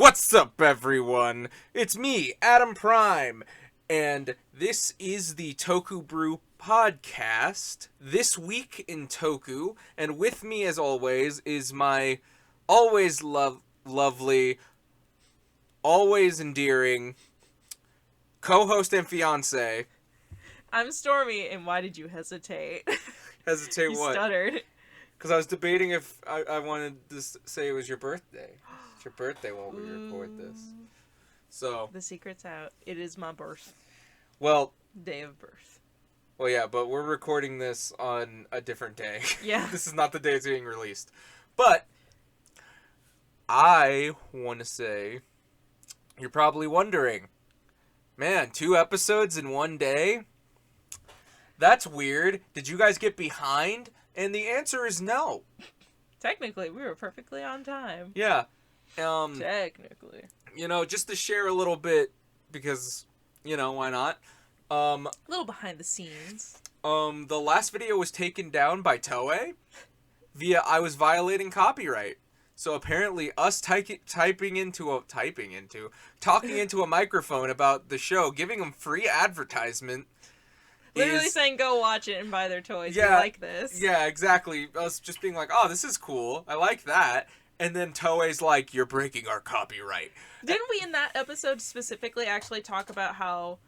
What's up, everyone? It's me, Adam Prime, and this is the TokuBrew podcast. This week in Toku, and with me, as always, is my always lovely, always endearing co-host and fiance. I'm Stormy, and why did you hesitate? Hesitate You what? stuttered. Because I was debating if I wanted to say it was your birthday. It's your birthday while we record this. So. The secret's out. It is my birth. Well. Day of birth. Well, yeah, but we're recording this on a different day. Yeah. This is not the day it's being released. But I want to say, you're probably wondering, man, 2 episodes in one day? That's weird. Did you guys get behind? And the answer is no. Technically, we were perfectly on time. Yeah. Technically. Just to share a little bit, because, why not? A little behind the scenes. The last video was taken down by Toei via I was violating copyright. So apparently us talking into a microphone about the show, giving them free advertisement. Literally saying, go watch it and buy their toys. Yeah, you like this. Yeah, exactly. Us just being like, oh, this is cool. I like that. And then Toei's like, you're breaking our copyright. Didn't we in that episode specifically actually talk about how,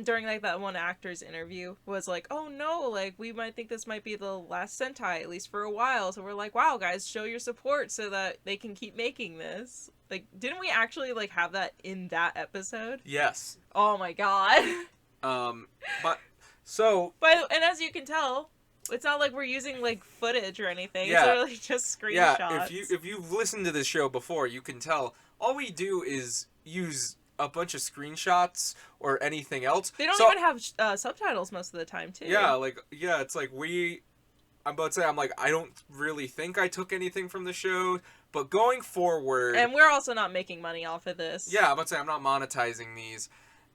during that one actor's interview was like, oh no, we might think this might be the last Sentai, at least for a while. So we're like, wow, guys, show your support so that they can keep making this. Didn't we actually, have that in that episode? Yes. Oh my god. And as you can tell, it's not like we're using footage or anything. Yeah. It's really just screenshots. Yeah, if you've listened to this show before, you can tell all we do is use a bunch of screenshots or anything else. They don't even have subtitles most of the time too. Yeah, it's like I'm about to say, I don't really think I took anything from the show, but going forward, and we're also not making money off of this. Yeah, I'm about to say I'm not monetizing these.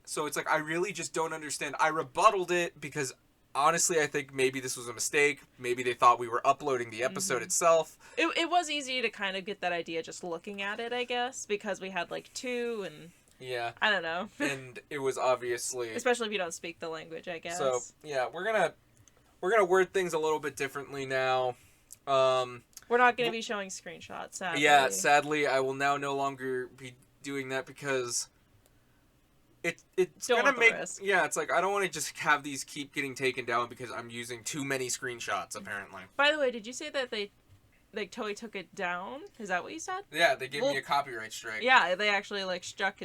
So it's I really just don't understand. I rebutted it because honestly, I think maybe this was a mistake. Maybe they thought we were uploading the episode itself. It was easy to kind of get that idea just looking at it, I guess, because we had 2 and... Yeah. I don't know. And it was obviously... Especially if you don't speak the language, I guess. So, yeah, we're gonna word things a little bit differently now. We're not gonna be showing screenshots, sadly. Yeah, sadly, I will now no longer be doing that because... It's don't gonna make risk. Yeah, it's I don't want to just have these keep getting taken down because I'm using too many screenshots apparently. By the way, did you say that they Toei took it down? Is that what you said? Yeah, they gave me a copyright strike. Yeah, they actually struck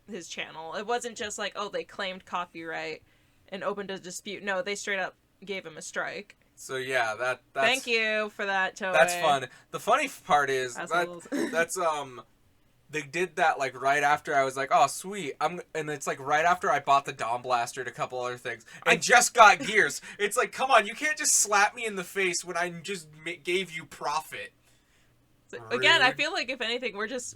his channel. It wasn't just they claimed copyright and opened a dispute. No, they straight up gave him a strike. So yeah, that's thank you for that, Toei. That's fun. The funny part is that's they did that right after I was like, oh sweet, and it's right after I bought the Dawn Blaster and a couple other things and just got Gears. It's come on, you can't just slap me in the face when I just gave you profit. Again, I feel like if anything, we're just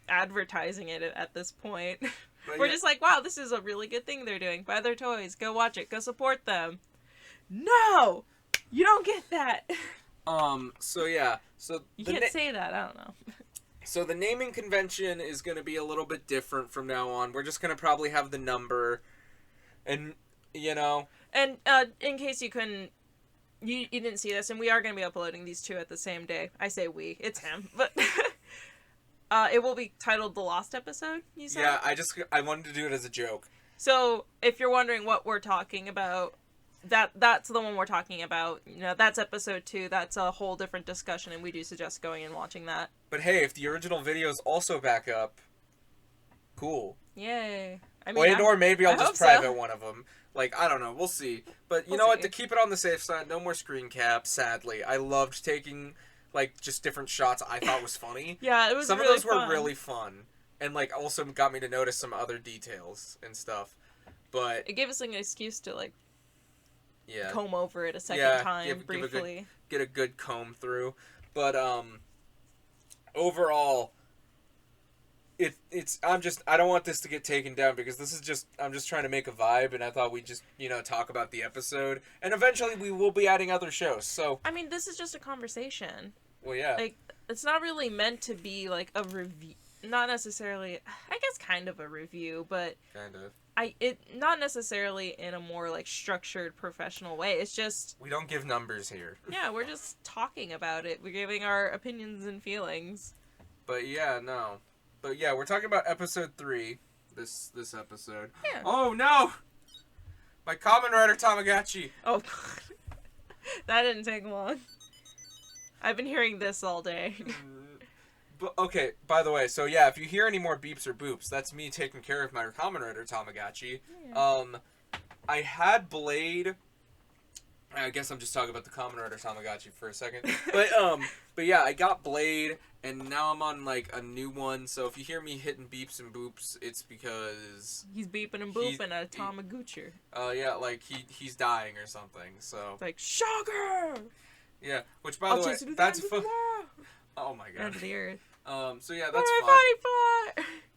advertising it at this point. But we're just wow, this is a really good thing they're doing. Buy their toys, go watch it, go support them. No, you don't get that. So yeah, so you can't say that. I don't know. So the naming convention is going to be a little bit different from now on. We're just going to probably have the number, and And in case you couldn't, you didn't see this, and we are going to be uploading these 2 at the same day. I say we, it's him, but it will be titled The Lost Episode. You said? Yeah, I wanted to do it as a joke. So if you're wondering what we're talking about, that's the one we're talking about. That's episode 2. That's a whole different discussion, and we do suggest going and watching that. But hey, if the original video's also back up, cool. Yay. Or maybe I'll just private so. one of them. I don't know. We'll see. But you We'll know what? see. To keep it on the safe side, no more screen caps, sadly. I loved taking, just different shots I thought was funny. Yeah, it was Some really of those fun. were really fun. And, also got me to notice some other details and stuff. But... It gave us an excuse to, yeah. comb over it a second time, briefly. Get a good comb through. But, overall, I don't want this to get taken down because this is I'm just trying to make a vibe, and I thought we'd just, talk about the episode. And eventually we will be adding other shows, so... This is just a conversation. Well, yeah. It's not really meant to be, a review. not necessarily, I guess kind of a review, but Kind of. not necessarily in a more like structured professional way. It's just We don't give numbers here. yeah, we're just talking about it. We're giving our opinions and feelings. But yeah, no. But yeah, we're talking about episode 3. This episode. Yeah. Oh no! My Kamen Rider Tamagotchi. Oh god. That didn't take long. I've been hearing this all day. But, okay, by the way, so yeah, if you hear any more beeps or boops, that's me taking care of my Kamen Rider Tamagotchi. Yeah. I had Blade. I guess I'm just talking about the Kamen Rider Tamagotchi for a second. But yeah, I got Blade, and now I'm on like a new one. So if you hear me hitting beeps and boops, it's because He's beeping and booping at a Tamagotchi. yeah, like he's dying or something. So It's like sugar. yeah, which by the way, that's oh my god. End of the earth. So yeah, that's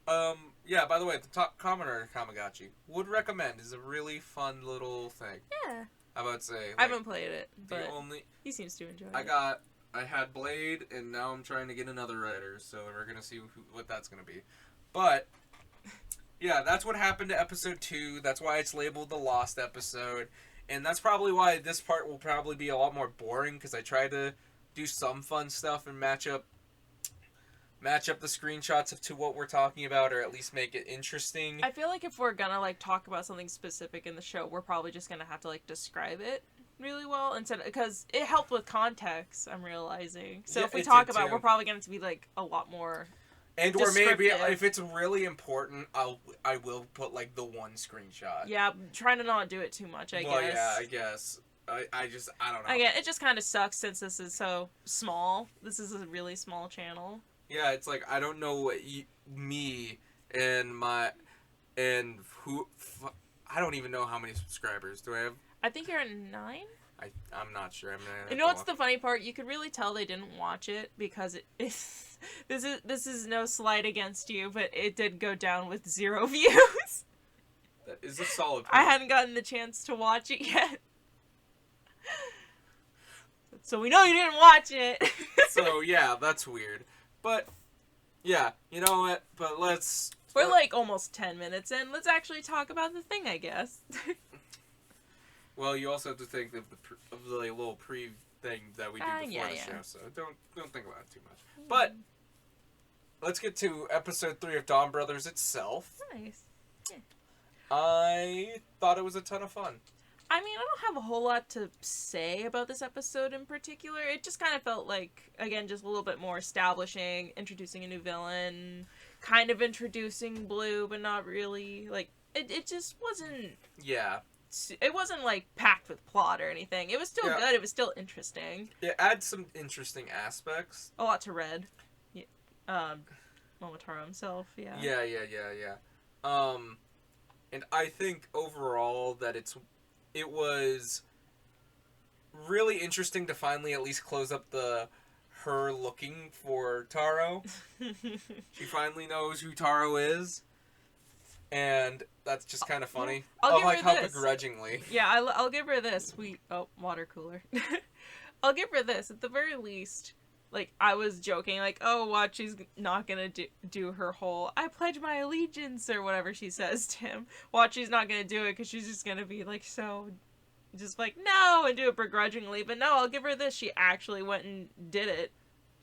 fine. Yeah, by the way, the top Kamen Rider Tamagotchi would recommend is a really fun little thing. Yeah. How about say? Like, I haven't played it, but he seems to enjoy it. I had Blade, and now I'm trying to get another writer, so we're gonna see what that's gonna be. But yeah, that's what happened to episode 2. That's why it's labeled the lost episode, and that's probably why this part will probably be a lot more boring because I try to do some fun stuff and match up the screenshots to what we're talking about, or at least make it interesting. I feel like if we're gonna like talk about something specific in the show, we're probably just gonna have to like describe it really well because it helped with context. I'm realizing. So Yeah, if we it talk did about, too. we're probably going to be like a lot more. And or maybe descriptive. if it's really important, I will put like the one screenshot. Yeah, trying to not do it too much. I Well, guess. yeah, I guess. I don't know. Again, it just kind of sucks since this is so small. This is a really small channel. Yeah, it's like I don't know what me and I don't even know how many subscribers do I have. I think you're at 9. I'm not sure. You know what's the funny part? You could really tell they didn't watch it because this is no slight against you, but it did go down with 0 views. That is a solid point. I hadn't gotten the chance to watch it yet. So we know you didn't watch it. So yeah, that's weird. But yeah, you know what? But we're like almost 10 minutes in. Let's actually talk about the thing, I guess. Well, you also have to think of the little thing that we do before the show, so don't think about it too much. But let's get to episode 3 of Dawn Brothers itself. Nice. Yeah. I thought it was a ton of fun. I mean, I don't have a whole lot to say about this episode in particular. It just kind of felt like, again, just a little bit more establishing, introducing a new villain, kind of introducing Blue, but not really. Like, it just wasn't... Yeah. It wasn't, like, packed with plot or anything. It was still good. It was still interesting. It adds some interesting aspects. A lot to Red. Yeah. Momotaro himself, yeah. Yeah. And I think overall that it was really interesting to finally at least close up her looking for Taro. She finally knows who Taro is. And that's just kind of funny. I'll give her how this. begrudgingly. Yeah, I'll give her this. Water cooler. I'll give her this. At the very least, like, I was joking, like, oh, watch, she's not gonna do her whole, I pledge my allegiance, or whatever she says to him. Watch, she's not gonna do it, because she's just gonna be, like, so, just like, no, and do it begrudgingly. But no, I'll give her this. She actually went and did it.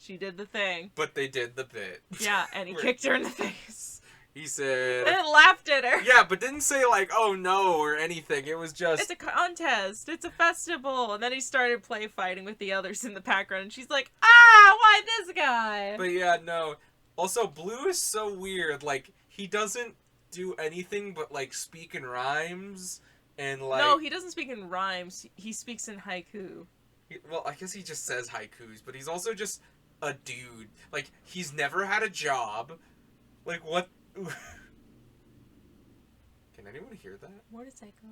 She did the thing. But they did the bit. Yeah, and he kicked her in the face. He said... And laughed at her. Yeah, but didn't say, like, oh no, or anything. It was just... It's a contest. It's a festival. And then he started play fighting with the others in the background. And she's like, why this guy? But yeah, no. Also, Blue is so weird. Like, he doesn't do anything but, like, speak in rhymes. And, like... No, he doesn't speak in rhymes. He speaks in haiku. Well, I guess he just says haikus. But he's also just a dude. Like, he's never had a job. Like, what... Can anyone hear that? Where does that go?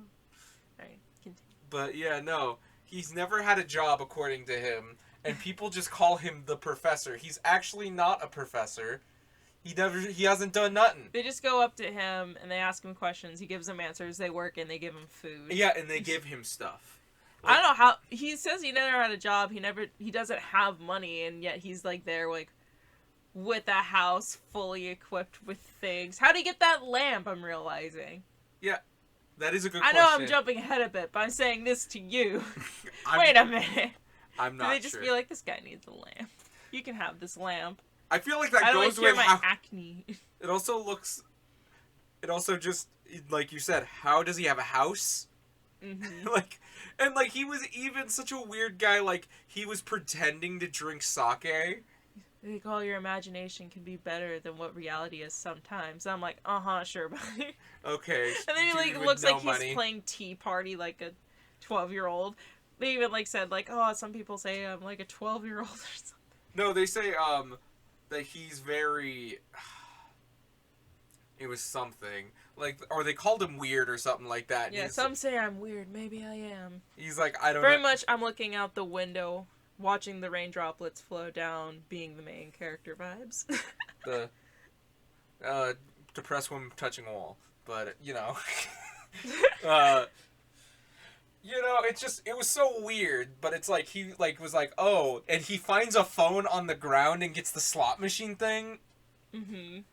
Alright, continue. But yeah, no. He's never had a job, according to him. And people just call him the professor. He's actually not a professor. He hasn't done nothing. They just go up to him and they ask him questions. He gives them answers. They work and they give him food. Yeah, and they give him stuff. Like, I don't know how... He says he never had a job. He doesn't have money, and yet he's, like, there, like... with a house fully equipped with things. How do you get that lamp, I'm realizing? Yeah, that is a good I question. know I'm jumping ahead a bit, but I'm saying this to you. Wait a minute. I'm not Do they just sure. be like, this guy needs a lamp? You can have this lamp. I feel like that I don't goes cure with my how... acne. It also looks... It also just, like you said, how does he have a house? Mm-hmm. Like, he was even such a weird guy, like, he was pretending to drink sake. Like, oh, your imagination can be better than what reality is sometimes. I'm like, sure, buddy. Okay. And then he, dude like, with looks no like money. he's playing Tea Party like a 12-year-old. They even, like, said, like, oh, some people say I'm like a 12-year-old or something. No, they say, that he's very... It was something. Like, or they called him weird or something like that. Yeah, some say I'm weird. Maybe I am. He's like, I don't know. Very much, I'm looking out the window, watching the rain droplets flow down, being the main character vibes. The, depressed woman touching a wall. But, you know. It was so weird, but it's like, he, like, was like, oh, and he finds a phone on the ground and gets the slot machine thing. Mm-hmm.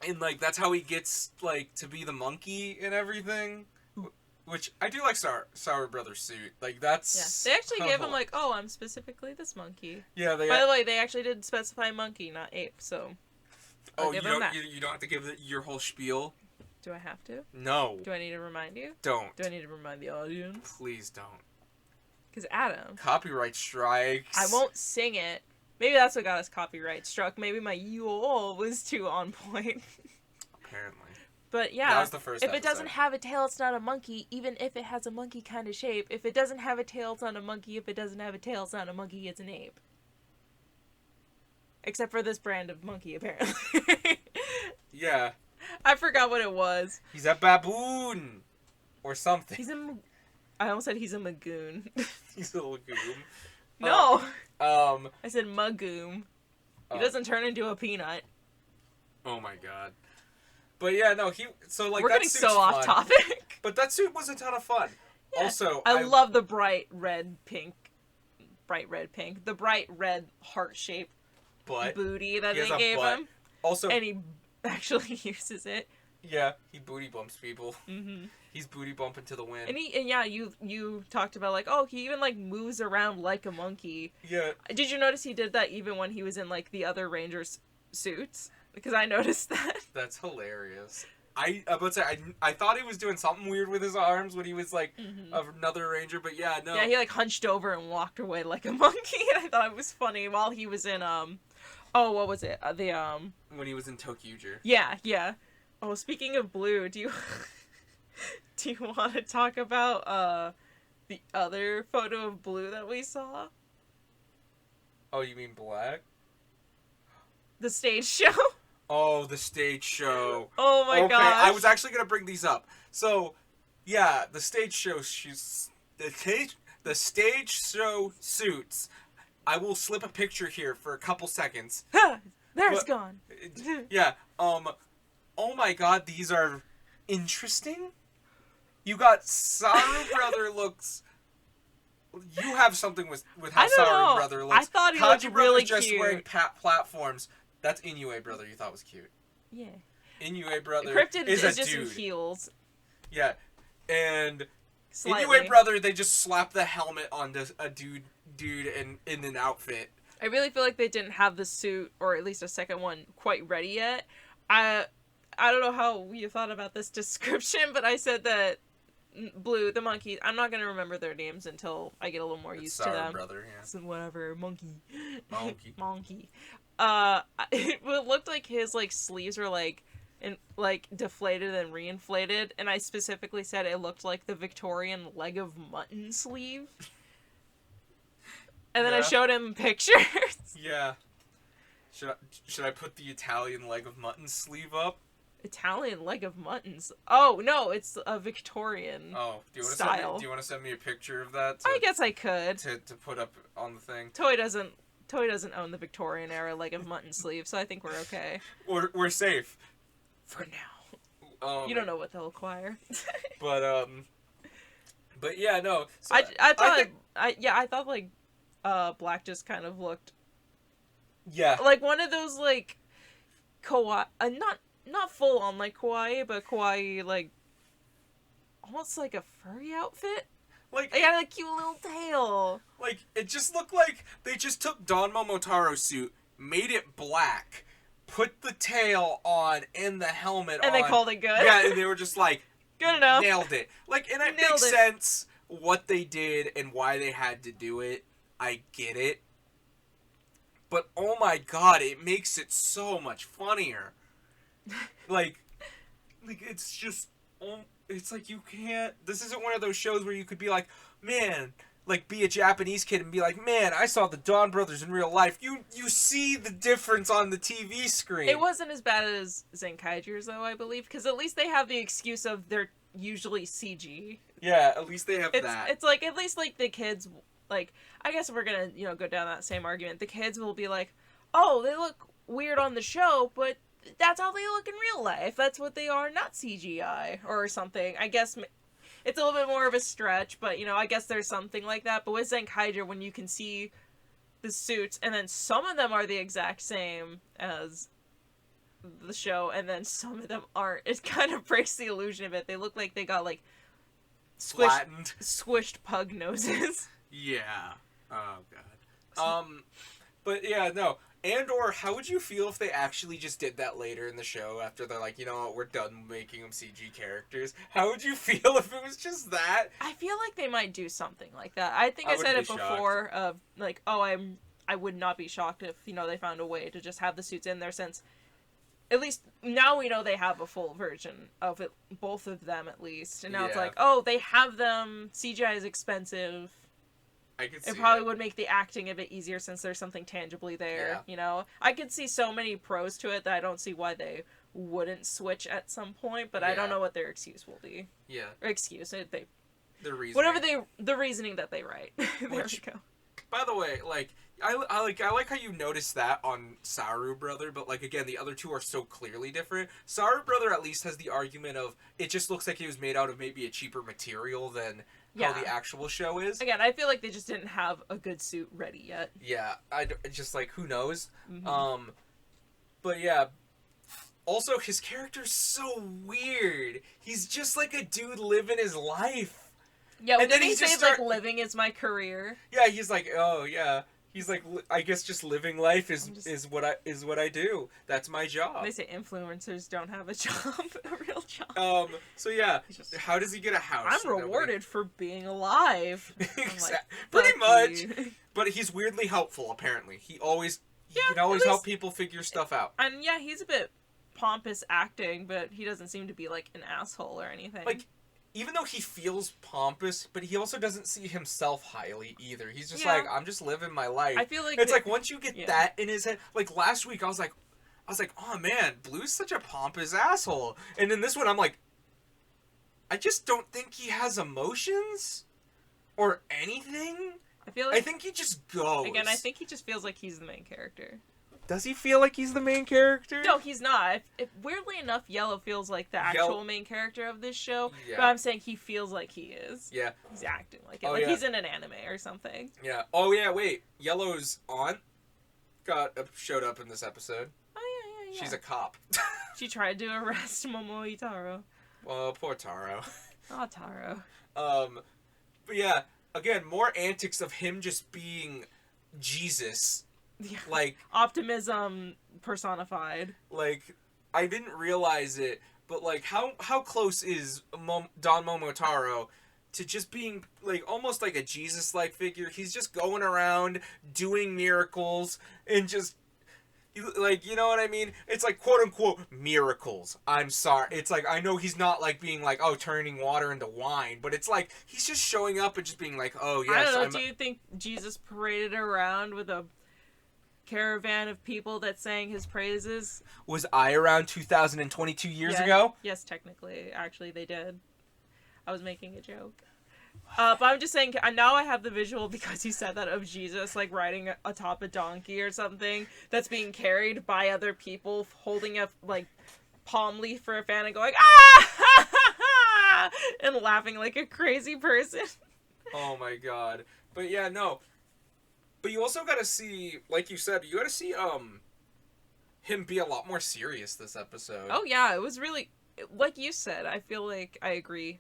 And, like, that's how he gets, like, to be the monkey and everything. Which, I do like Sour Brothers' suit. Like, that's... Yeah. They actually gave him, like, oh, I'm specifically this monkey. Yeah, they... By the way, they actually did specify monkey, not ape, so... I'll give him that. You don't have to give your whole spiel? Do I have to? No. Do I need to remind you? Don't. Do I need to remind the audience? Please don't. Because Adam... Copyright strikes. I won't sing it. Maybe that's what got us copyright struck. Maybe my UOL was too on point. Apparently. But yeah, that was the first if episode. it doesn't have a tail, it's not a monkey, even if it has a monkey kind of shape. If it doesn't have a tail, it's not a monkey. If it doesn't have a tail, it's not a monkey, it's an ape. Except for this brand of monkey, apparently. Yeah. I forgot what it was. He's a baboon! Or something. I almost said he's a magoon. He's a legume. No! I said magoom. He doesn't turn into a peanut. Oh my god. But yeah, no, We're getting so off topic. But that suit was a ton of fun. Yeah. Also, I love the bright red pink. The bright red heart-shaped booty that they gave him. Also, and he actually uses it. Yeah, he booty bumps people. Mm-hmm. He's booty bumping to the wind. And yeah, you talked about, like, oh, he even, like, moves around like a monkey. Yeah. Did you notice he did that even when he was in, like, the other Rangers' suits? Because I noticed that. That's hilarious. I thought he was doing something weird with his arms when he was, like, another Ranger, but yeah, no. Yeah, he, like, hunched over and walked away like a monkey, and I thought it was funny while he was in, what was it? When he was in TokuBrew. Yeah. Oh, speaking of blue, do you want to talk about, the other photo of blue that we saw? Oh, you mean black? The stage show? Oh, the stage show. Oh my gosh. I was actually going to bring these up. So, yeah, the stage show the stage show suits. I will slip a picture here for a couple seconds. It's gone. Yeah, oh my god, these are interesting. You got Saru Brother looks... You have something with how Saru Brother looks. I thought he looked really cute. Just wearing platforms. That's Inoue Brother you thought was cute. Yeah. Inoue Brother Cryptid is a just dude. in heels. Yeah, and Slightly. Inoue Brother, they just slap the helmet onto a dude in an outfit. I really feel like they didn't have the suit, or at least a second one, quite ready yet. I don't know how you thought about this description, but I said that Blue, the monkey, I'm not going to remember their names until I get a little more used to them. Brother, yeah. So whatever, monkey. Monkey. It looked like his, like, sleeves were, like, deflated and reinflated, and I specifically said it looked like the Victorian leg of mutton sleeve. And then I showed him pictures. Yeah. Should I put the Italian leg of mutton sleeve up? Italian leg of muttons. Oh no, it's a Victorian. Oh, do you want to send me a picture of that? I guess I could. To put up on the thing. Toy doesn't own the Victorian era leg of mutton sleeve, so I think we're okay. We're safe for now. You don't know what they'll acquire. But yeah, no. So I thought like Black just kind of looked Yeah. Like one of those like kawaii, not full on like kawaii, but kawaii like almost like a furry outfit. Like They got a cute little tail. Like, it just looked like they just took Don Momotaro's suit, made it black, put the tail on and the helmet And on. they called it good. Yeah, and they were just like, good enough. nailed it. Like, and it Nailed makes it. sense what they did and why they had to do it. I get it. But, oh my god, it makes it so much funnier. Like it's just, it's like you can't, this isn't one of those shows where you could be like, man, like be a Japanese kid and be like, man, I saw the Dawn Brothers in real life. You see the difference on the TV screen. It wasn't as bad as Zenkaijers, though, I believe, because at least they have the excuse of they're usually CG. Yeah, at least they have that. It's like, at least, like, the kids, like, I guess we're gonna, go down that same argument. The kids will be like, oh, they look weird on the show, but that's how they look in real life. That's what they are, not CGI, or something. I guess it's a little bit more of a stretch, but, I guess there's something like that. But with Zenkaiger, when you can see the suits, and then some of them are the exact same as the show, and then some of them aren't, it kind of breaks the illusion of it. They look like they got, like, squished pug noses. Yeah. Oh, God. But, yeah, no. And or how would you feel if they actually just did that later in the show after they're like, you know what, we're done making them CG characters? How would you feel if it was just that? I feel like they might do something like that. I think I said it before of like, oh, I would not be shocked if, they found a way to just have the suits in there, since at least now we know they have a full version of it, both of them at least. And now it's like, oh, they have them. CGI is expensive. I could see it probably would make the acting a bit easier since there's something tangibly there, I could see so many pros to it that I don't see why they wouldn't switch at some point, but I don't know what their excuse will be. Yeah. Or excuse, the reasoning. whatever the reasoning that they write. There we go. By the way, like, I like how you noticed that on Saru Brother, but, like, again, the other two are so clearly different. Saru Brother at least has the argument of, it just looks like it was made out of maybe a cheaper material than how the actual show is. Again, I feel like they just didn't have a good suit ready yet. Yeah, just, like, who knows? Mm-hmm. But yeah, also, his character's so weird. He's just like a dude living his life. Yeah, and then he says, like, living is my career. Yeah, he's like, oh, yeah. He's like, I guess just living life is what I do. That's my job. They say influencers don't have a job, a real job. So yeah, how does he get a house? I'm rewarded for being alive. Like, pretty much. But he's weirdly helpful. Apparently, he can always help people figure stuff out. And yeah, he's a bit pompous acting, but he doesn't seem to be like an asshole or anything. Like, even though he feels pompous, but he also doesn't see himself highly either. He's just like, I'm just living my life. I feel like it's like once you get that in his head, like last week I was like, oh man, Blue's such a pompous asshole. And in this one I'm like, I just don't think he has emotions or anything. I think he just goes. Again, I think he just feels like he's the main character. Does he feel like he's the main character? No, he's not. Weirdly enough, Yellow feels like the actual main character of this show. Yeah. But I'm saying he feels like he is. Yeah. He's acting like it. Like he's in an anime or something. Yeah. Oh, yeah, wait. Yellow's aunt showed up in this episode. Oh, yeah. She's a cop. She tried to arrest Momo Taro. Well, poor Taro. Oh, Taro. But yeah, again, more antics of him just being Jesus. Yeah. Like optimism personified. Like, I didn't realize it, but like how close is Don Momotaro to just being like almost like a Jesus-like figure? He's just going around doing miracles and just like, you know what I mean? It's like quote unquote miracles. I'm sorry. It's like, I know he's not like being like, oh, turning water into wine, but it's like he's just showing up and just being like, oh yes. I don't know. Do you think Jesus paraded around with a caravan of people that sang his praises? Was I around 2022 years ago? Yes, technically. Actually, they did. I was making a joke. But I'm just saying, now I have the visual, because you said that, of Jesus, like, riding atop a donkey or something that's being carried by other people, holding a, like, palm leaf for a fan and going, ah! and laughing like a crazy person. Oh my god. But yeah, no. But you also gotta see, like you said, you gotta see him be a lot more serious this episode. Oh yeah, it was really, like you said, I feel like I agree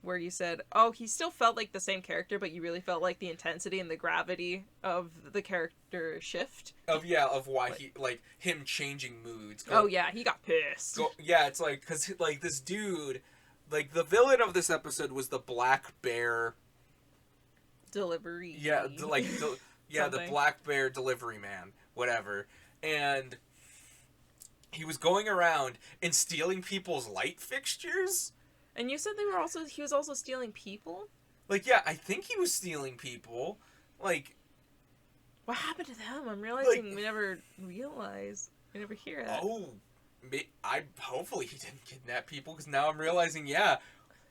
where you said, oh, he still felt like the same character, but you really felt like the intensity and the gravity of the character shift. Of why Like, he, like, him changing moods. oh yeah, he got pissed. Yeah, it's like, because, like, this dude, like, the villain of this episode was the Black Bear. Delivery. Yeah, the Black Bear delivery man, whatever. And he was going around and stealing people's light fixtures. And you said he was also stealing people? Like, yeah, I think he was stealing people. Like, what happened to them? I'm realizing we never realize. We never hear that. Oh, hopefully he didn't kidnap people, because now I'm realizing, yeah,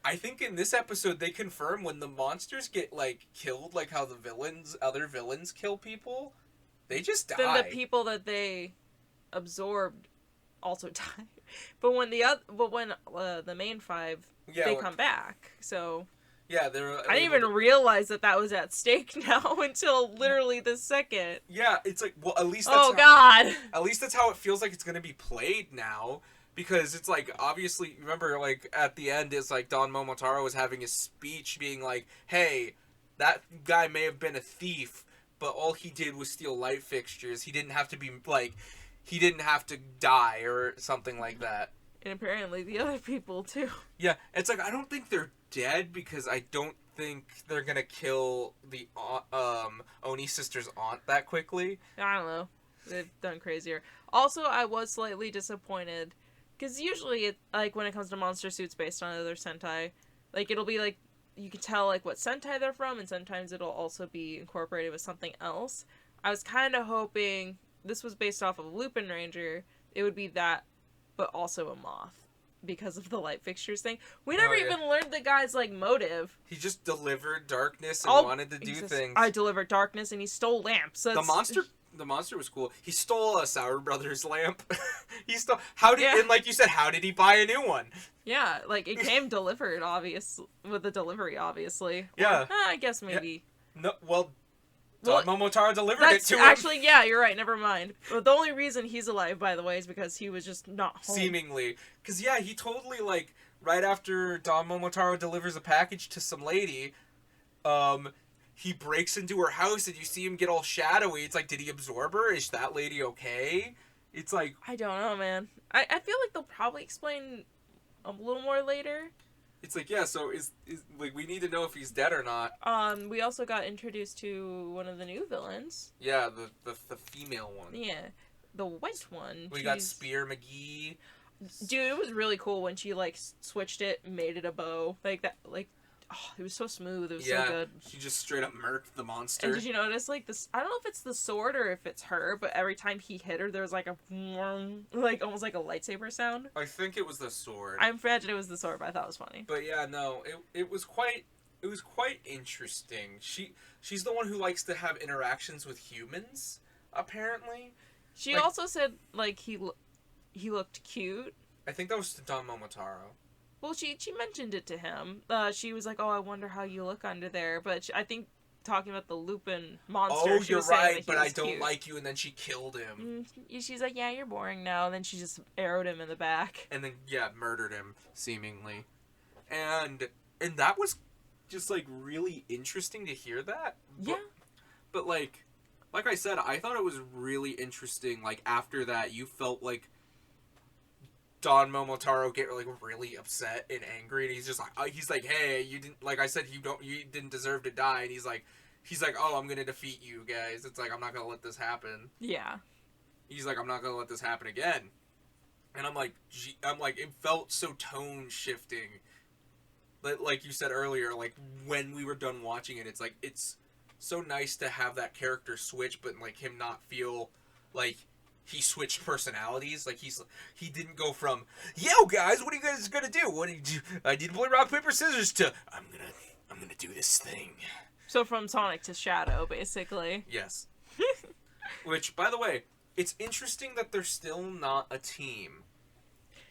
I think in this episode they confirm when the monsters get, like, killed, like how other villains kill people, they just die. Then the people that they absorbed also die. But when the main five, they come back. So yeah, they're. I didn't even realize that was at stake now until literally the second. Yeah, it's like, well, at least God. At least that's how it feels like it's gonna be played now. Because it's like, obviously, remember, like, at the end, it's like Don Momotaro was having his speech being like, hey, that guy may have been a thief, but all he did was steal light fixtures. He didn't have to be, like, he didn't have to die or something like that. And apparently the other people, too. Yeah, it's like, I don't think they're dead, because I don't think they're gonna kill the Oni sister's aunt that quickly. I don't know. They've done crazier. Also, I was slightly disappointed. Because usually, like, when it comes to monster suits based on other Sentai, like, it'll be, like, you can tell, like, what Sentai they're from, and sometimes it'll also be incorporated with something else. I was kind of hoping, this was based off of Lupin Ranger, it would be that, but also a moth, because of the light fixtures thing. We never even learned the guy's, like, motive. He just delivered darkness and wanted to do things. I delivered darkness, and he stole lamps. The monster was cool. He stole a Sauer Brothers lamp. And like you said, how did he buy a new one? Yeah, like, it came delivered, with the delivery, obviously. Yeah. Or, I guess maybe. Yeah. No, well, Momotaro delivered it to him. Actually, yeah, you're right, never mind. But the only reason he's alive, by the way, is because he was just not home. Seemingly. Because, yeah, he totally, like, right after Don Momotaro delivers a package to some lady, he breaks into her house and you see him get all shadowy. It's like, did he absorb her? Is that lady okay? It's like... I don't know, man. I feel like they'll probably explain a little more later. It's like, yeah, so is like, we need to know if he's dead or not. We also got introduced to one of the new villains. Yeah, the female one. Yeah, the white one. We got Spear McGee. Dude, it was really cool when she, like, switched it, made it a bow. Like, that, like... Oh, it was so smooth. It was so good. She just straight up murked the monster. And did you notice, like, this... I don't know if it's the sword or if it's her, but every time he hit her, there was, like, a... Like, almost like a lightsaber sound. I think it was the sword. I imagined it was the sword, but I thought it was funny. But yeah, no, it was quite interesting. She's the one who likes to have interactions with humans, apparently. She also said, like, he looked cute. I think that was to Don Momotaro. Well, she mentioned it to him. She was like, "Oh, I wonder how you look under there." But I think talking about the Lupin monster. Oh, you're right, but I don't like you, and then she killed him. She's like, "Yeah, you're boring now." And then she just arrowed him in the back. And then murdered him seemingly, and that was just like really interesting to hear that. But like I said, I thought it was really interesting. Like after that, you felt like Don Momotaro get like really upset and angry, and he's just like, hey, you didn't, like I said, you didn't deserve to die, and he's like, oh, I'm gonna defeat you guys. It's like, I'm not gonna let this happen. Yeah. He's like, I'm not gonna let this happen again. And I'm like, it felt so tone shifting. Like you said earlier, like when we were done watching it, it's like, it's so nice to have that character switch, but like him not feel like he switched personalities. Like he didn't go from, yo guys, what are you guys gonna do? What did you? I need to play rock paper scissors to I'm gonna do this thing. So from Sonic to Shadow, basically. Yes. Which, by the way, it's interesting that they're still not a team.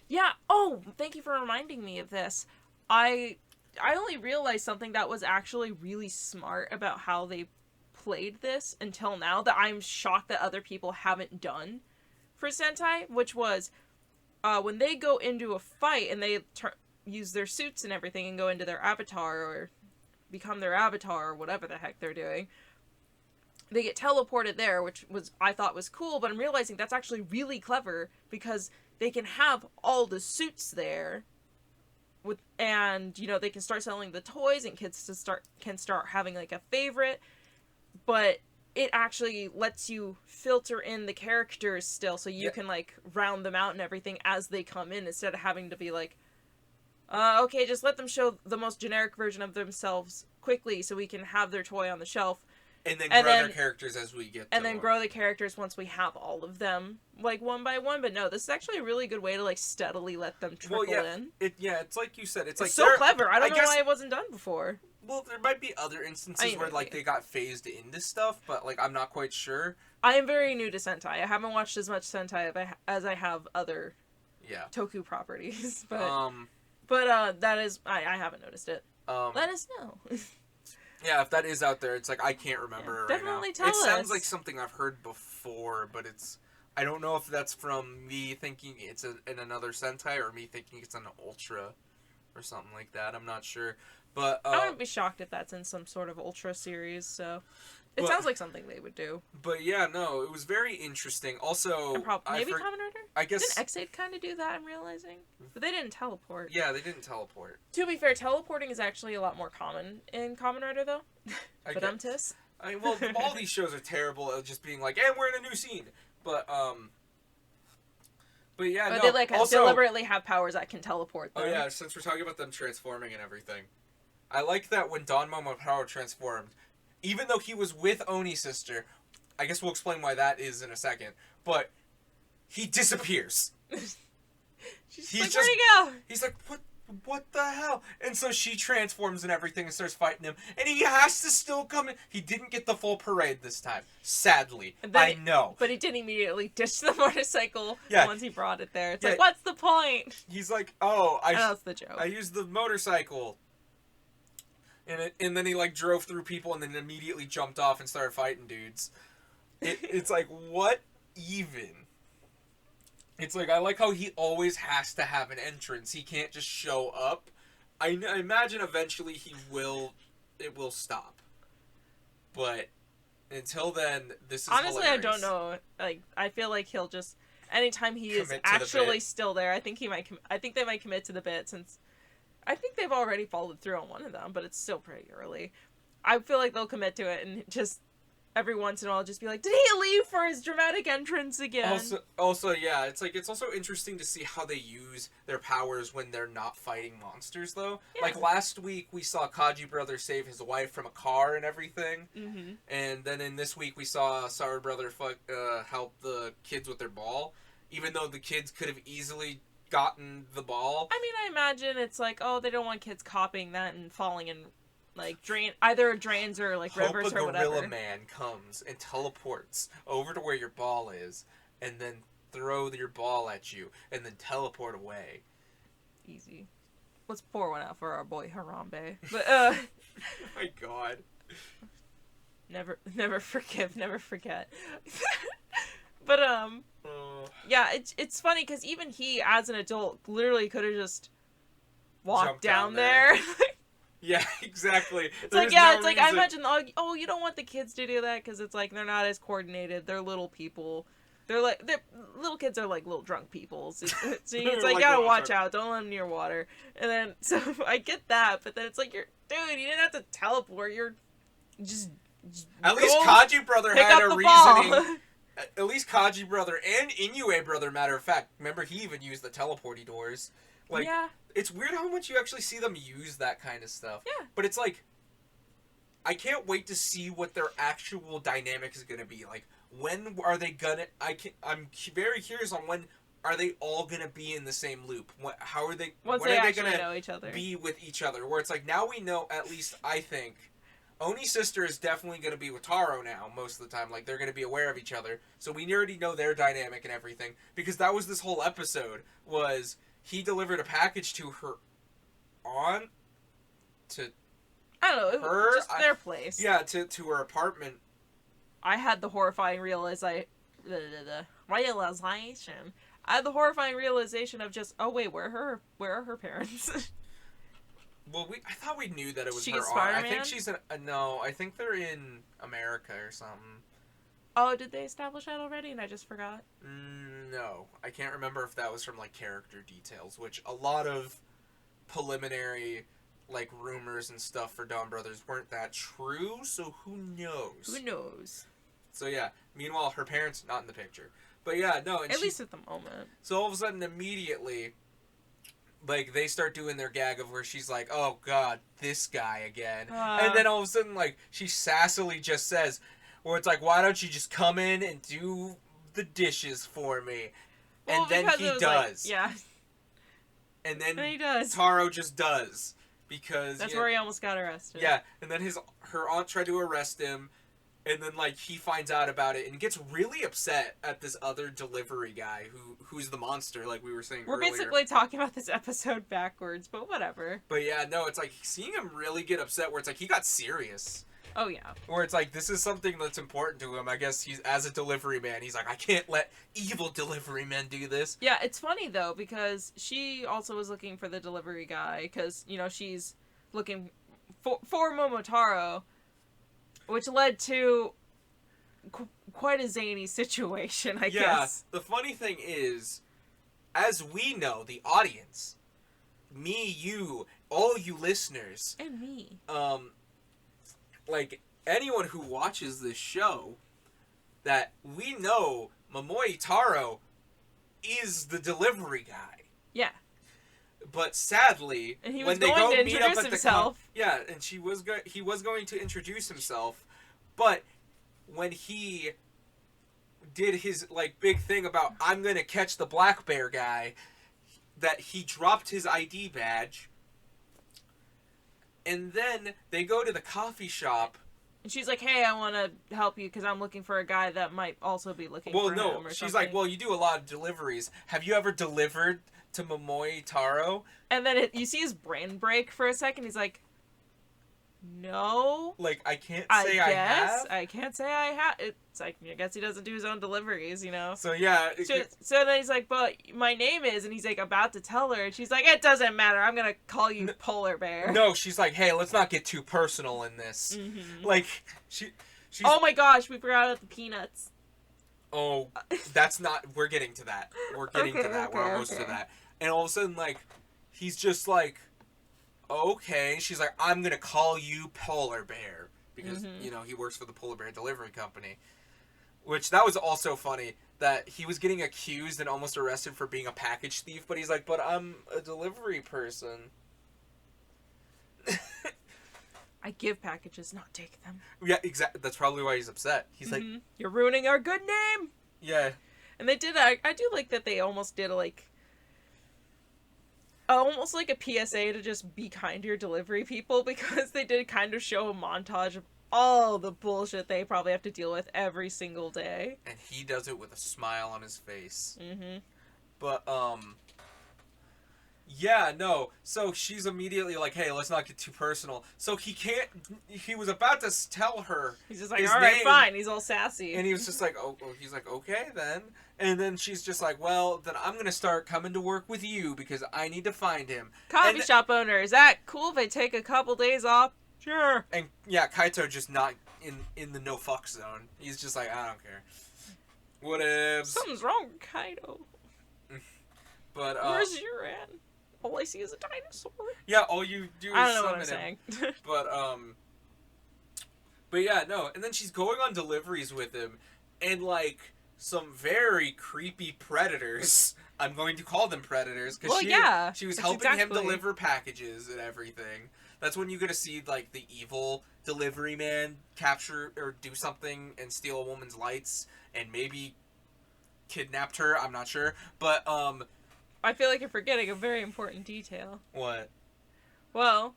Yeah. Oh, thank you for reminding me of this. I only realized something that was actually really smart about how they played this until now that I'm shocked that other people haven't done for Sentai, which was when they go into a fight and they use their suits and everything and go into their avatar or become their avatar or whatever the heck they're doing, they get teleported there, which I thought was cool, but I'm realizing that's actually really clever because they can have all the suits there and they can start selling the toys and kids can start having like a favorite, but it actually lets you filter in the characters still so you can like round them out and everything as they come in instead of having to be like, okay, just let them show the most generic version of themselves quickly so we can have their toy on the shelf. And then grow their characters as we get to and then grow the characters once we have all of them, like, one by one. But no, this is actually a really good way to, like, steadily let them trickle in. It's like you said. It's like so clever. I don't know why it wasn't done before. Well, there might be other instances where, like, they got phased into stuff, but, like, I'm not quite sure. I am very new to Sentai. I haven't watched as much Sentai as I have other Toku properties. But that is... I haven't noticed it. Let us know. Yeah, if that is out there, it's like, I can't remember right now. Definitely tell us. It sounds like something I've heard before, but I don't know if that's from me thinking it's in another Sentai or me thinking it's an Ultra or something like that. I'm not sure. But I wouldn't be shocked if that's in some sort of Ultra series, so... It sounds like something they would do. But yeah, no, it was very interesting. Also, maybe Kamen Rider? I guess... Didn't X8 kind of do that, I'm realizing? But they didn't teleport. Yeah, they didn't teleport. To be fair, teleporting is actually a lot more common in Kamen Rider, though. But well, all these shows are terrible at just being like, and we're in a new scene. But yeah, no. They, like, also, deliberately have powers that can teleport them. Oh yeah, since we're talking about them transforming and everything. I like that when Don Momopower transformed, even though he was with Oni's sister, I guess we'll explain why that is in a second, but he disappears. He's like, where'd he go? He's like, what the hell? And so she transforms and everything and starts fighting him, and he has to still come in. He didn't get the full parade this time, sadly. I know. But he didn't immediately ditch the motorcycle once he brought it there. It's like, what's the point? He's like, oh, that's the joke. I used the motorcycle. And then he, like, drove through people and then immediately jumped off and started fighting dudes. It's like, what even? It's like, I like how he always has to have an entrance. He can't just show up. I imagine eventually it will stop. But until then, this is honestly hilarious. I don't know. Like, I feel like he'll just, anytime he is actually still there, I think they might commit to the bit, since I think they've already followed through on one of them, but it's still pretty early. I feel like they'll commit to it and just every once in a while just be like, did he leave for his dramatic entrance again? Also, yeah, it's like, it's also interesting to see how they use their powers when they're not fighting monsters, though. Yeah. Like, last week we saw Kaji Brother save his wife from a car and everything. Mm-hmm. And then in this week we saw Saru Brother help the kids with their ball, even though the kids could have easily gotten the ball. I mean, I imagine it's like, oh, they don't want kids copying that and falling in, like, either drains or, like, rivers or whatever. Gorilla Man comes and teleports over to where your ball is, and then throw your ball at you, and then teleport away. Easy. Let's pour one out for our boy Harambe. But, oh my god. Never forgive, never forget. But, yeah, it's funny, because even he, as an adult, literally could have just walked down there. Yeah, exactly. It's like, yeah, it's like, I imagine, oh, you don't want the kids to do that, because it's like, they're not as coordinated, they're little people. Little kids are like little drunk people. So it's like, you gotta watch out, don't let them near water. And then, so, I get that, but then it's like, dude, you didn't have to teleport, you're just at least Kaji Brother had a reasoning. At least Kaji Brother and Inoue Brother, matter of fact. Remember, he even used the teleporty doors. Like, yeah. It's weird how much you actually see them use that kind of stuff. Yeah. But it's like, I can't wait to see what their actual dynamic is going to be. Like, when are they gonna... I'm very curious on when are they all going to be in the same loop. How are they... Once when they are they actually gonna know each other. Be with each other? Where it's like, now we know, at least I think... Oni's sister is definitely going to be with Taro now, most of the time. Like, they're going to be aware of each other. So we already know their dynamic and everything. Because that was this whole episode, was he delivered a package to her I don't know, her, just their place. Yeah, to her apartment I had the horrifying realization. I had the horrifying realization of just, oh wait, where are her parents? Well, I thought we knew that it was She her gets aunt. I Spider-Man? think she's no, I think they're in America or something. Oh, did they establish that already and I just forgot? No, I can't remember if that was from like character details, which a lot of preliminary like rumors and stuff for Dawn Brothers weren't that true, so who knows? Who knows? So yeah, meanwhile her parents not in the picture. But yeah, no, and at least at the moment. So all of a sudden immediately like they start doing their gag of where she's like, "Oh god, this guy again." And then all of a sudden like she sassily just says, where it's like, "Why don't you just come in and do the dishes for me?" Well, and then he does. Like, yeah. And then he does. Taro just does because that's where he almost got arrested. Yeah, and then her aunt tried to arrest him, and then like he finds out about it and gets really upset at this other delivery guy who's the monster, like we were saying We're earlier. basically talking about this episode backwards, but whatever. But yeah, no, it's like seeing him really get upset where it's like he got serious. Oh yeah. Where it's like this is something that's important to him. I guess he's as a delivery man, he's like, I can't let evil delivery men do this. Yeah, it's funny though because she also was looking for the delivery guy because she's looking for Momotaro, which led to quite a zany situation, I guess. The funny thing is, as we know, the audience, me, you, all you listeners, and me, like anyone who watches this show, that we know Momoi Taro is the delivery guy. Yeah. But sadly, and he was when they going go to meet introduce up at himself. and he was going to introduce himself, but when he did his like big thing about I'm gonna catch the black bear guy, that he dropped his ID badge. And then they go to the coffee shop. And she's like, hey, I want to help you because I'm looking for a guy that might also be looking for him. Well, no, she's like, well, you do a lot of deliveries. Have you ever delivered to Momoi Taro? And then you see his brain break for a second. He's like, no. Like, I can't say I have? I can't say I have. It's like, I guess he doesn't do his own deliveries, So, yeah. So then he's like, but my name is, and he's like about to tell her, and she's like, it doesn't matter. I'm going to call you Polar Bear. No, she's like, hey, let's not get too personal in this. Mm-hmm. Like, she's... Oh my gosh, we forgot about the peanuts. Oh, that's not... We're getting to that. We're getting to that. We're almost to that. And all of a sudden, like, he's just like, okay. She's like, I'm going to call you Polar Bear. Because, he works for the Polar Bear Delivery Company. Which, that was also funny, that he was getting accused and almost arrested for being a package thief, but he's like, but I'm a delivery person. I give packages, not take them. Yeah, exactly. That's probably why he's upset. He's like... You're ruining our good name! Yeah. And they did, I do like that they almost did, like... almost like a PSA to just be kind to your delivery people, because they did kind of show a montage of all the bullshit they probably have to deal with every single day. And he does it with a smile on his face. Mm-hmm. But, yeah, no. So she's immediately like, hey, let's not get too personal. So he was about to tell her. He's just like, all right, fine. He's all sassy. And he was just like, oh, he's like, okay, then. And then she's just like, well, then I'm going to start coming to work with you because I need to find him. Coffee shop owner, is that cool if I take a couple days off? Sure. And yeah, Kaito just not in the no fuck zone. He's just like, I don't care. Whatevs. Something's wrong with Kaito. But where's Yuran? All I see is a dinosaur. Yeah, all you do is I don't know what I'm summon him. saying. But yeah, no. And then she's going on deliveries with him, and like some very creepy predators. I'm going to call them predators because she was helping him deliver packages and everything. That's when you get to see like the evil delivery man capture or do something and steal a woman's lights and maybe kidnapped her. I'm not sure, but I feel like you're forgetting a very important detail. What? Well,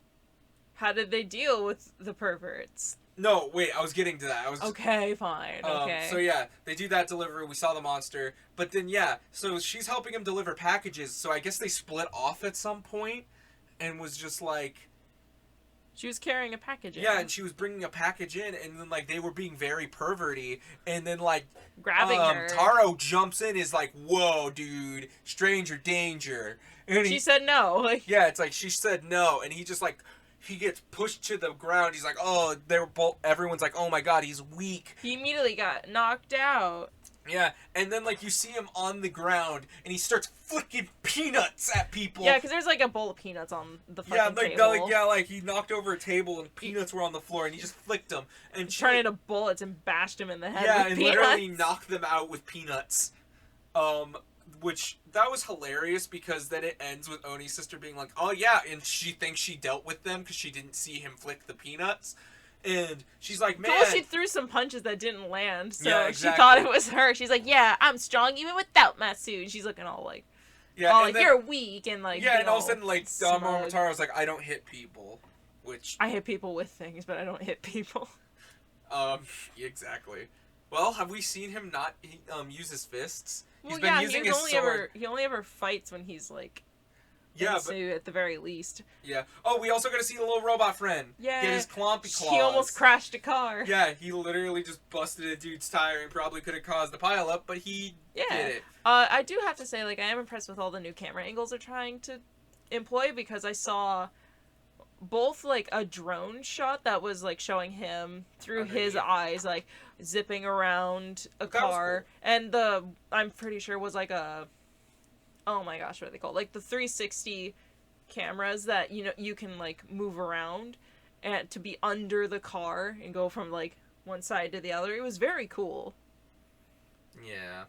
how did they deal with the perverts? No, wait, I was getting to that. Okay, fine. Okay. So yeah, they do that delivery. We saw the monster, but then yeah, so she's helping him deliver packages. So I guess they split off at some point, and was just like, She was carrying a package in. Yeah, and she was bringing a package in, and then, like, they were being very perverty, and then, like, grabbing her. Taro jumps in, is like, whoa, dude, stranger danger. And she said no. Like, yeah, it's like, she said no, and he just, like, he gets pushed to the ground. He's like, oh, they were both, everyone's like, oh my god, he's weak. He immediately got knocked out. Yeah, and then, like, you see him on the ground, and he starts flicking peanuts at people. Yeah, because there's, like, a bowl of peanuts on the fucking table. Like, he knocked over a table, and peanuts were on the floor, and he just flicked them. And turned into bullets and bashed him in the head with and peanuts. literally knocked them out with peanuts. Which, that was hilarious, because then it ends with Oni's sister being like, oh, yeah, and she thinks she dealt with them, because she didn't see him flick the peanuts. And she's like, man. Well, she threw some punches that didn't land, so yeah, exactly. she thought it was her. She's like, yeah, I'm strong even without my suit. And she's looking all like, you're weak, and like, yeah, and all of a sudden, like, Momotaro's like, I don't hit people, which... I hit people with things, but I don't hit people. Exactly. Well, have we seen him not use his fists? Well, he only ever fights when he's like, at the very least. Yeah. Oh, we also got to see the little robot friend. Yeah. Get his clompy claws. He almost crashed a car. Yeah, he literally just busted a dude's tire and probably could have caused a pileup, but he did it. I do have to say, like, I am impressed with all the new camera angles they're trying to employ, because I saw both, like, a drone shot that was, like, showing him through his eyes, like, zipping around a car, cool. And I'm pretty sure was, like, oh my gosh, what are they called? Like, the 360 cameras that, you know, you can, like, move around and to be under the car and go from, like, one side to the other. It was very cool. Yeah.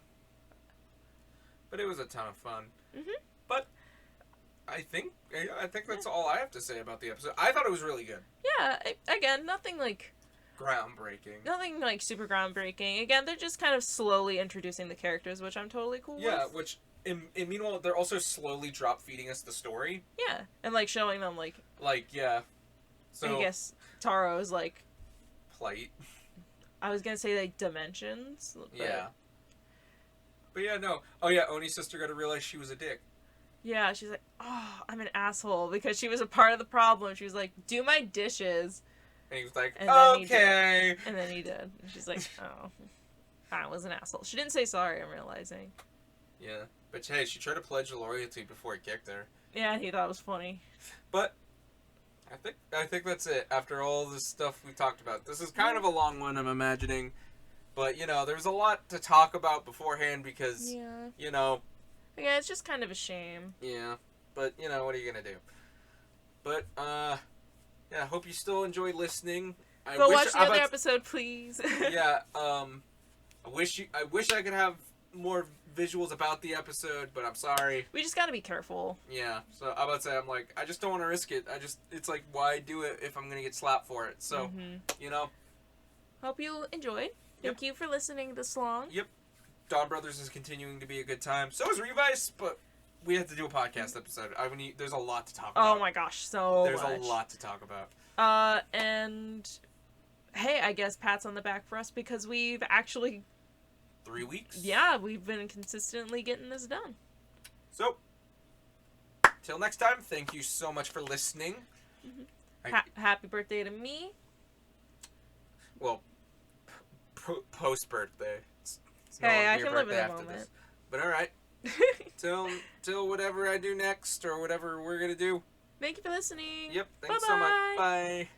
But it was a ton of fun. Mm-hmm. But I think that's all I have to say about the episode. I thought it was really good. Yeah, again, nothing, like... groundbreaking. Nothing, like, super groundbreaking. Again, they're just kind of slowly introducing the characters, which I'm totally cool with. Yeah, which... And meanwhile, they're also slowly drop-feeding us the story. Yeah, and, like, showing them, like... Like, yeah. So... I guess Taro's, like... plight. I was gonna say, like, dimensions. But... Yeah. But yeah, no. Oh, yeah, Oni's sister got to realize she was a dick. Yeah, she's like, oh, I'm an asshole, because she was a part of the problem. She was like, do my dishes. And he was like, and okay. And then he did. And she's like, oh, I was an asshole. She didn't say sorry, I'm realizing. Yeah. But hey, she tried to pledge loyalty before he kicked her. Yeah, he thought it was funny. But I think that's it. After all this stuff we talked about, this is kind of a long one, I'm imagining. But you know, there's a lot to talk about beforehand because you know. Yeah, it's just kind of a shame. Yeah, but you know, what are you gonna do? But yeah, I hope you still enjoy listening. Go watch the other episode, please. Yeah, I wish I could have more visuals about the episode, but I'm sorry. We just gotta be careful. Yeah, so I'm about to say, I'm like, I just don't want to risk it. It's like, why do it if I'm gonna get slapped for it? So, you know. Hope you enjoyed. Thank you for listening this long. Yep. Dawn Brothers is continuing to be a good time. So is Revice, but we have to do a podcast episode. There's a lot to talk about. Oh my gosh, there's a lot to talk about. And hey, I guess pats on the back for us because we've actually 3 weeks. Yeah, we've been consistently getting this done. So, till next time, thank you so much for listening. Happy birthday to me. Well, post birthday. Hey, I can live in a moment. This. But all right. till whatever I do next or whatever we're gonna do. Thank you for listening. Yep. Thanks so much. Bye.